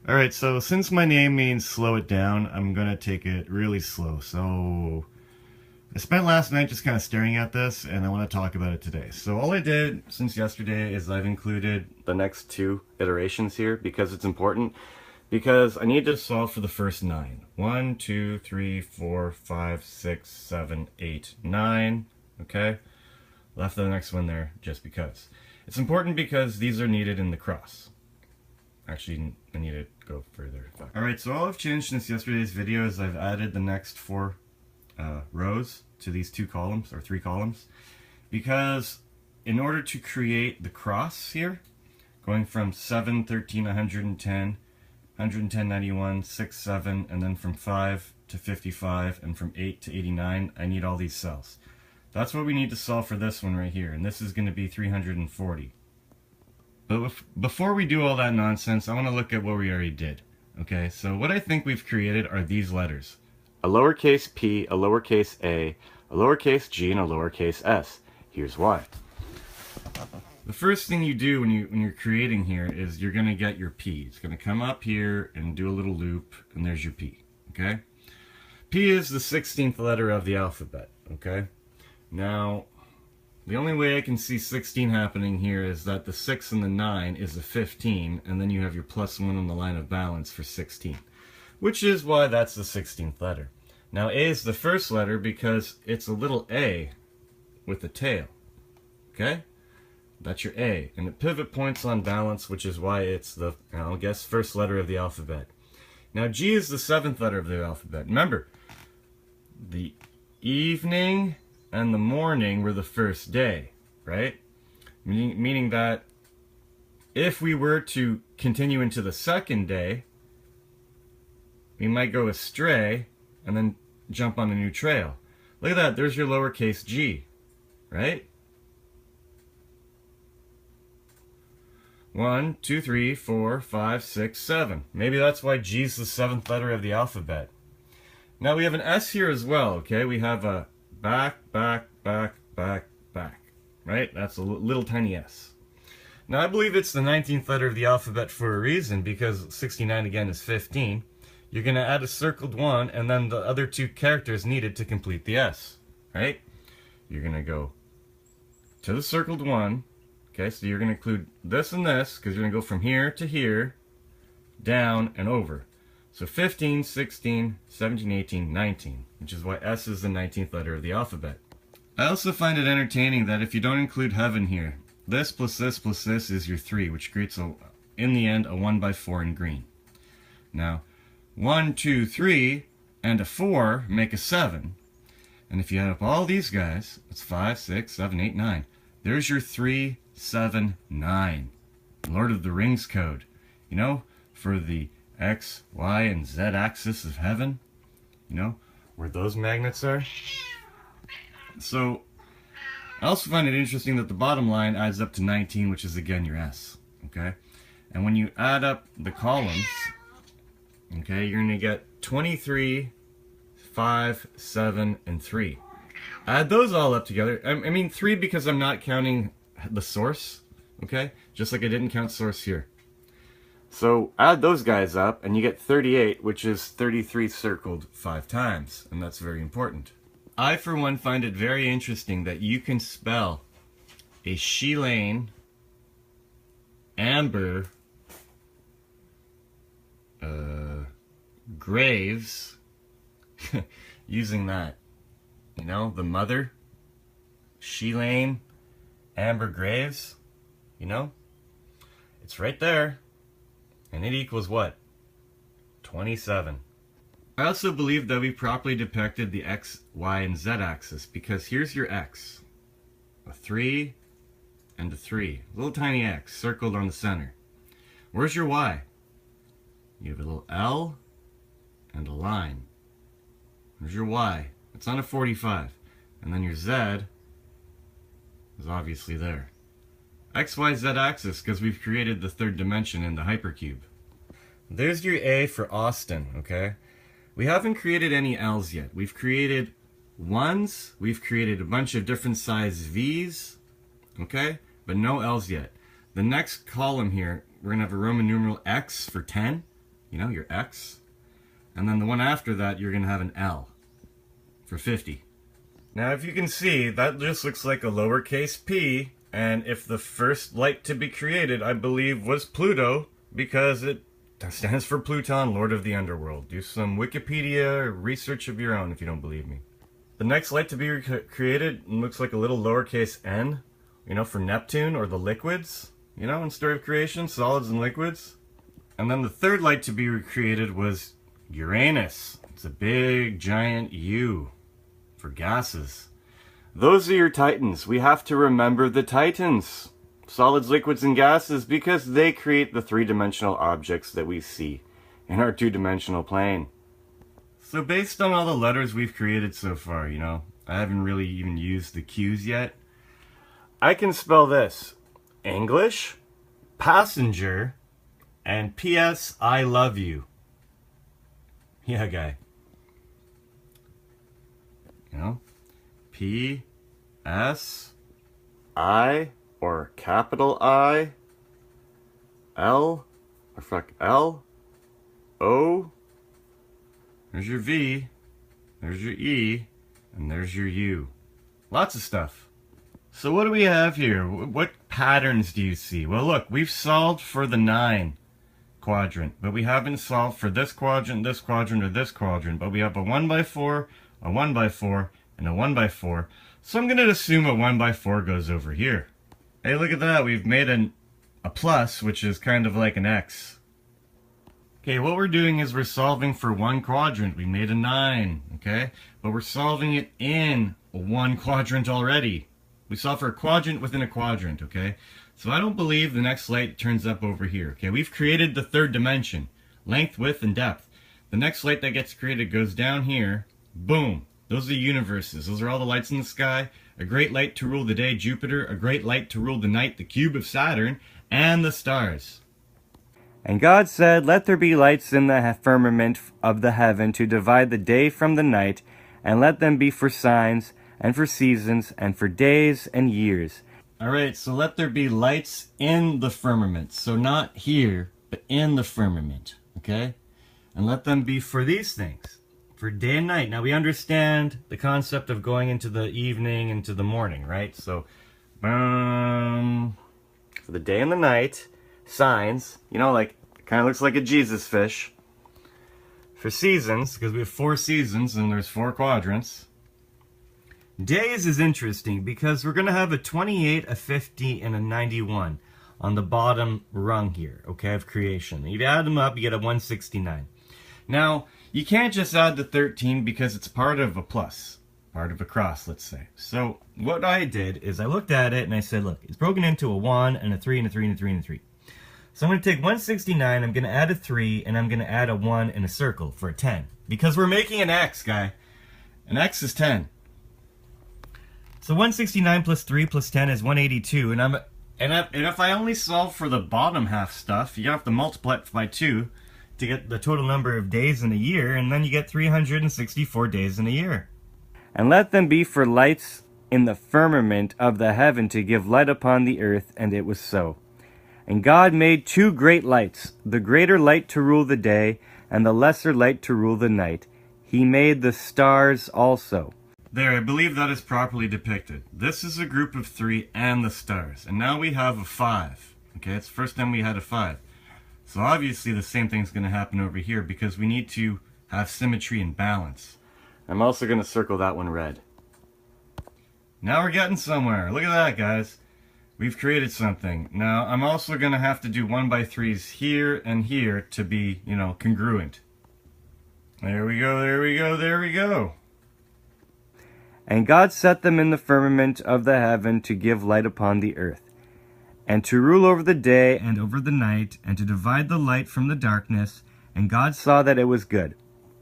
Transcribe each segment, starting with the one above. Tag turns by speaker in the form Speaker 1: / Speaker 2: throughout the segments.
Speaker 1: Alright, so since my name means slow it down, I'm gonna take it really slow. So I spent last night just kind of staring at this, and I want to talk about it today. So all I did since yesterday is I've included the next two iterations here because it's important. Because I need to solve for the first 9. 1, 2, 3, 4, 5, 6, 7, 8, 9. Okay? Left the next one there just because. It's important because these are needed in the cross. Actually, I need to go further. Alright, so all I've changed since yesterday's video is I've added the next 4 rows to these 2 columns, or 3 columns. Because in order to create the cross here, going from 7, 13, 110, 110, 91, 6, 7, and then from 5 to 55, and from 8 to 89, I need all these cells. That's what we need to solve for this one right here, and this is going to be 340. But before we do all that nonsense, I want to look at what we already did. Okay, so what I think we've created are these letters. A lowercase p, a lowercase a lowercase g, and a lowercase s. Here's why. The first thing you do when you're creating here is you're going to get your P. It's going to come up here and do a little loop, and there's your P. Okay? P is the 16th letter of the alphabet. Okay? Now, the only way I can see 16 happening here is that the 6 and the 9 is a 15, and then you have your +1 on the line of balance for 16. Which is why that's the 16th letter. Now, A is the first letter because it's a little a with a tail. Okay? That's your A. And it pivot points on balance, which is why it's the, I'll guess, first letter of the alphabet. Now, G is the 7th letter of the alphabet. Remember, the evening and the morning were the first day, right? Meaning that if we were to continue into the second day, we might go astray and then jump on a new trail. Look at that, there's your lowercase g, right? 1, 2, 3, 4, 5, 6, 7. Maybe that's why G's the 7th letter of the alphabet. Now we have an S here as well, okay? We have a back, back, back, back, back, right? That's a little tiny S. Now I believe it's the 19th letter of the alphabet for a reason, because 69 again is 15. You're going to add a circled 1 and then the other 2 characters needed to complete the S, right? You're going to go to the circled 1. Okay, so you're going to include this and this, because you're going to go from here to here, down and over. So 15, 16, 17, 18, 19, which is why S is the 19th letter of the alphabet. I also find it entertaining that if you don't include heaven here, this plus this plus this is your 3, which creates, in the end, a 1/4 in green. Now, 1, 2, 3, and a 4 make a 7. And if you add up all these guys, it's 5, 6, 7, 8, 9. There's your 3, 7, 9. Lord of the Rings code. You know, for the X, Y, and Z axis of heaven. You know, where those magnets are. So, I also find it interesting that the bottom line adds up to 19, which is again your S. Okay? And when you add up the columns, okay, you're going to get 23, 5, 7, and 3. Add those all up together. I mean 3 because I'm not counting the source, okay? Just like I didn't count source here. So add those guys up and you get 38, which is 33 circled 5 times, and that's very important. I, for one, find it very interesting that you can spell a Shelane Amber Graves using that. You know, the mother, Shelane Amber Graves, you know? It's right there. And it equals what? 27. I also believe that we properly depicted the X, Y, and Z axis, because here's your X. A 3 and a 3. A little tiny X circled on the center. Where's your Y? You have a little L and a line. Where's your Y? It's on a 45. And then your Z is obviously there. X, Y, Z axis, because we've created the 3rd dimension in the hypercube. There's your A for Austin, okay? We haven't created any L's yet. We've created 1s, we've created a bunch of different size V's, okay? But no L's yet. The next column here, we're going to have a Roman numeral X for 10, you know, your X. And then the one after that, you're going to have an L for 50. Now, if you can see, that just looks like a lowercase p. And if the first light to be created, I believe, was Pluto, because it stands for Pluton, Lord of the Underworld. Do some Wikipedia research of your own if you don't believe me. The next light to be created looks like a little lowercase n, you know, for Neptune or the liquids, you know, in story of creation, solids and liquids. And then the third light to be created was Uranus. It's a big, giant U for gases. Those are your titans. We have to remember the titans. Solids, liquids, and gases, because they create the three-dimensional objects that we see in our two-dimensional plane. So based on all the letters we've created so far, you know, I haven't really even used the Q's yet. I can spell this: English, passenger, and P.S. I love you. Yeah, guy. You know, P.S. I, or capital I, L, or fuck, L, O, there's your V, there's your E, and there's your U. Lots of stuff. So what do we have here? What patterns do you see? Well, look, we've solved for the 9 quadrant, but we haven't solved for this quadrant, or this quadrant, but we have a 1x4, a 1x4, and a 1x4. So I'm going to assume a 1x4 goes over here. Hey, look at that. We've made a plus, which is kind of like an X. Okay, what we're doing is we're solving for one quadrant. We made a 9, okay? But we're solving it in one quadrant already. We solve for a quadrant within a quadrant, okay? So I don't believe the next light turns up over here, okay? We've created the third dimension, length, width, and depth. The next light that gets created goes down here. Boom. Those are the universes. Those are all the lights in the sky. A great light to rule the day, Jupiter. A great light to rule the night, the cube of Saturn. And the stars.
Speaker 2: And God said, Let there be lights in the firmament of the heaven to divide the day from the night, and let them be for signs, and for seasons, and for days and years.
Speaker 1: Alright, so let there be lights in the firmament. So not here, but in the firmament. Okay? And let them be for these things. For day and night. Now we understand the concept of going into the evening, into the morning, right? So, for the day and the night, signs, you know, like, kind of looks like a Jesus fish. For seasons, because we have 4 seasons and there's 4 quadrants. Days is interesting because we're going to have a 28, a 50, and a 91 on the bottom rung here, okay, of creation. If you add them up, you get a 169. Now, you can't just add the 13 because it's part of a plus, part of a cross, let's say. So what I did is I looked at it and I said, look, it's broken into a 1 and a 3 and a 3 and a 3 and a 3. So I'm going to take 169, I'm going to add a 3, and I'm going to add a 1 in a circle for a 10. Because we're making an X, guy. An X is 10. So 169 plus 3 plus 10 is 182, and if I only solve for the bottom half stuff, you have to multiply it by 2 to get the total number of days in a year, and then you get 364 days in a year.
Speaker 2: And let them be for lights in the firmament of the heaven to give light upon the earth, and it was so. And God made 2 great lights, the greater light to rule the day, and the lesser light to rule the night. He made the stars also.
Speaker 1: There, I believe that is properly depicted. This is a group of 3 and the stars. And now we have a 5. Okay, it's the first time we had a 5. So obviously the same thing's going to happen over here because we need to have symmetry and balance. I'm also going to circle that one red. Now we're getting somewhere. Look at that, guys. We've created something. Now I'm also going to have to do 1x3s here and here to be, you know, congruent. There we go, there we go, there we go.
Speaker 2: And God set them in the firmament of the heaven to give light upon the earth, and to rule over the day and over the night, and to divide the light from the darkness. And God saw that it was good.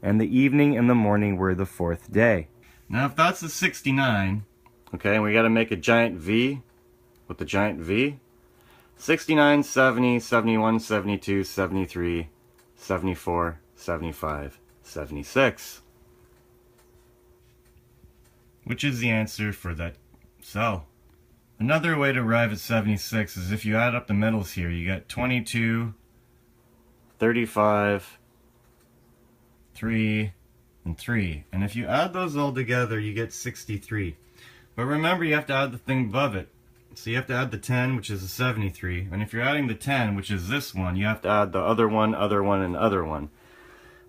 Speaker 2: And the evening and the morning were the 4th day.
Speaker 1: Now if that's a 69, okay, and we got to make a giant V with the giant V. 69, 70, 71, 72, 73, 74, 75, 76. Which is the answer for that cell. Another way to arrive at 76 is if you add up the metals here, you get 22, 35, 3, and 3. And if you add those all together, you get 63. But remember, you have to add the thing above it. So you have to add the 10, which is a 73. And if you're adding the 10, which is this one, you have to add the other one, and other one,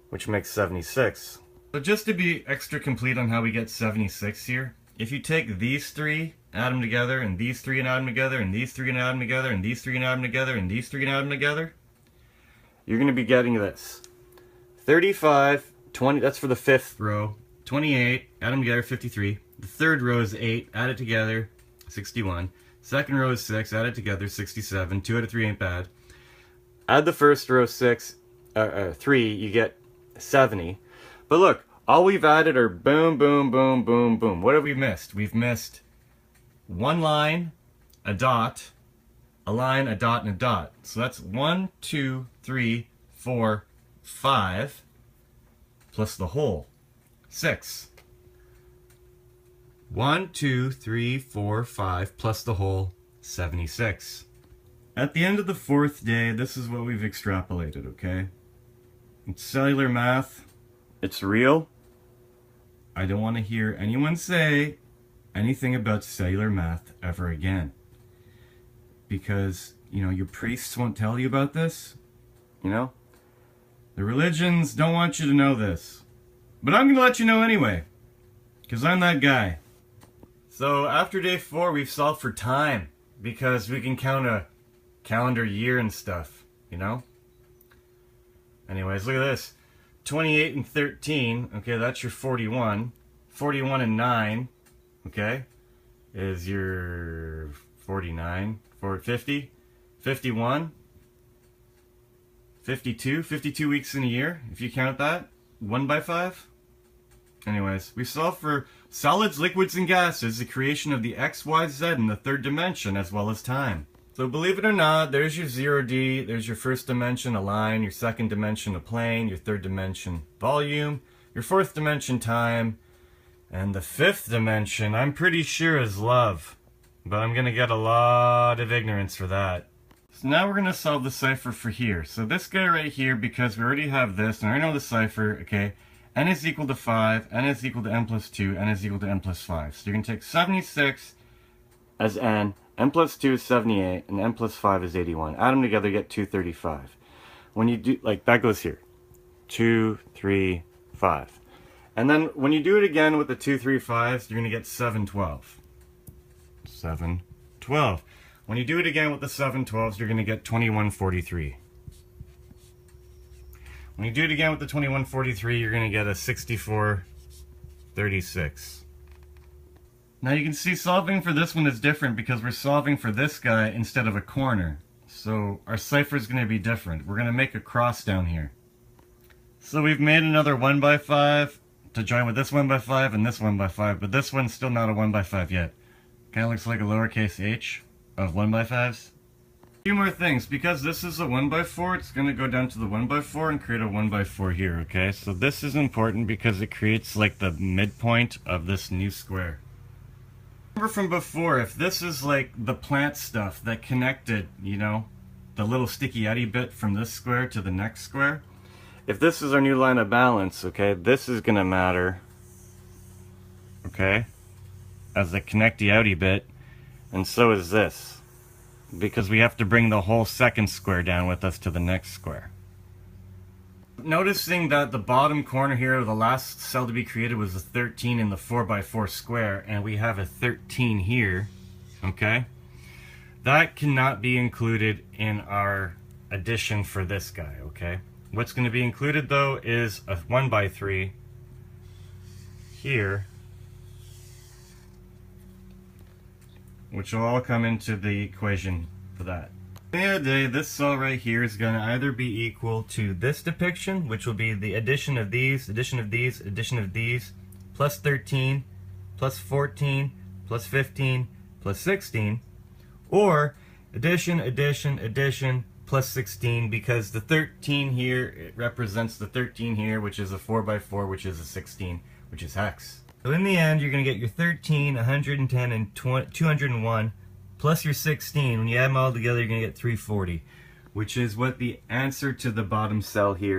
Speaker 1: which makes 76. So just to be extra complete on how we get 76 here, if you take these three, add them together, and these three and add them together, and these three and add them together, and these three and add them together, and these three and add them together, you're going to be getting this. 35, 20, that's for the fifth row. 28, add them together, 53. The third row is 8, add it together, 61. Second row is 6, add it together, 67. 2 out of 3 ain't bad. Add the first row 3, you get 70. But look, all we've added are boom, boom, boom, boom, boom. What have we missed? We've missed one line, a dot, a line, a dot, and a dot. So that's 1, 2, 3, 4, 5, plus the whole, 6. 1, 2, 3, 4, 5, plus the whole, 76. At the end of the fourth day, this is what we've extrapolated, okay? It's cellular math. It's real. I don't want to hear anyone say anything about cellular math ever again. Because, you know, your priests won't tell you about this. You know? The religions don't want you to know this. But I'm going to let you know anyway. Because I'm that guy. So after day 4, we've solved for time. Because we can count a calendar year and stuff. You know? Anyways, look at this. 28 and 13, okay, that's your 41. 41 and 9, okay, is your 49. 50. 51. 52. 52 weeks in a year, if you count that. 1 by 5. Anyways, we solve for solids, liquids, and gases, the creation of the X, Y, Z in the third dimension, as well as time. So believe it or not, there's your 0D, there's your first dimension, a line, your second dimension, a plane, your third dimension, volume, your fourth dimension, time, and the fifth dimension, I'm pretty sure is love. But I'm going to get a lot of ignorance for that. So now we're going to solve the cipher for here. So this guy right here, because we already have this, and I know the cipher, okay, n is equal to 5, n is equal to n plus 2, n is equal to n plus 5. So you're going to take 76 as n plus 2 is 78, and n plus 5 is 81. Add them together, you get 235. When you do, like, that goes here. 2, 3, 5. And then when you do it again with the 2, 3, 5s, you're going to get 712. 712. When you do it again with the 712s, you're going to get 2143. When you do it again with the 2143, you're going to get a 6436. Now you can see solving for this one is different because we're solving for this guy instead of a corner. So our cipher is going to be different. We're going to make a cross down here. So we've made another 1 by 5 to join with this 1 by 5 and this 1 by 5, but this one's still not a 1 by 5 yet. Kind of looks like a lowercase h of 1 by 5s. A few more things. Because this is a 1 by 4, it's going to go down to the 1 by 4 and create a 1 by 4 here, okay? So this is important because it creates like the midpoint of this new square. Remember from before, if this is like the plant stuff that connected, you know, the little sticky eddy bit from this square to the next square, if this is our new line of balance, okay, this is going to matter, okay, as the connecty outy bit, and so is this, because we have to bring the whole second square down with us to the next square. Noticing that the bottom corner here, the last cell to be created was a 13 in the 4 by 4 square, and we have a 13 here, okay? That cannot be included in our addition for this guy, okay? What's going to be included though is a 1 by 3 here, which will all come into the equation for that. At the end of the day, this cell right here is going to either be equal to this depiction, which will be the addition of these, addition of these, addition of these, plus 13, plus 14, plus 15, plus 16, or addition, addition, addition, plus 16, because the 13 here, it represents the 13 here, which is a 4 by 4, which is a 16, which is hex. So in the end, you're going to get your 13, 110, and 201, plus your 16. When you add them all together, you're going to get 340.
Speaker 2: which is what the answer to the bottom cell here